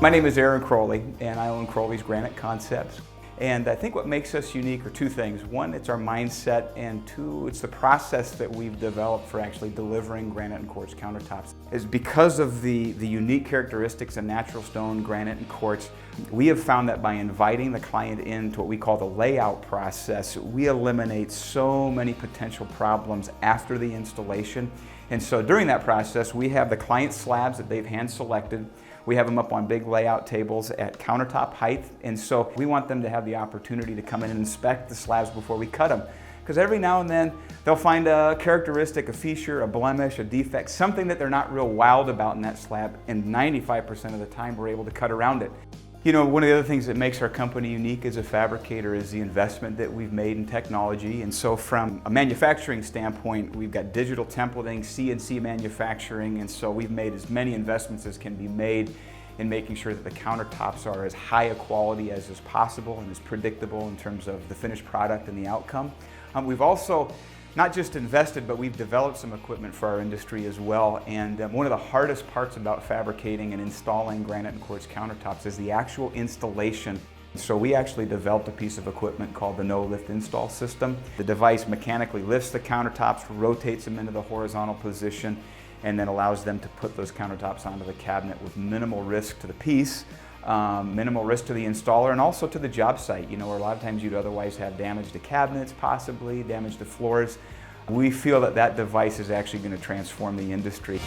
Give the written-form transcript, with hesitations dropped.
My name is Crowley, and I own Crowley's Granite Concepts. And I think what makes us unique are two things. One, it's our mindset, and two, it's the process that we've developed for actually delivering granite and quartz countertops. Is because of the unique characteristics of natural stone, granite, and quartz, we have found that by inviting the client into what we call the layout process, we eliminate so many potential problems after the installation. And so during that process, we have the client slabs that they've hand-selected. We have them up on big layout tables at countertop height, and so we want them to have the opportunity to come in and inspect the slabs before we cut them. Because every now and then they'll find a characteristic, a feature, a blemish, a defect, something that they're not real wowed about in that slab, and 95% of the time we're able to cut around it. You know, one of the other things that makes our company unique as a fabricator is the investment that we've made in technology. And so from a manufacturing standpoint, we've got digital templating, CNC manufacturing, and so we've made as many investments as can be made in making sure that the countertops are as high a quality as is possible and as predictable in terms of the finished product and the outcome. We've also not just invested, but we've developed some equipment for our industry as well. And one of the hardest parts about fabricating and installing granite and quartz countertops is the actual installation. So we actually developed a piece of equipment called the no-lift install system. The device mechanically lifts the countertops, rotates them into the horizontal position, and then allows them to put those countertops onto the cabinet with minimal risk to the piece, minimal risk to the installer, and also to the job site. You know, where a lot of times you'd otherwise have damage to cabinets, possibly damage to floors. We feel that that device is actually going to transform the industry.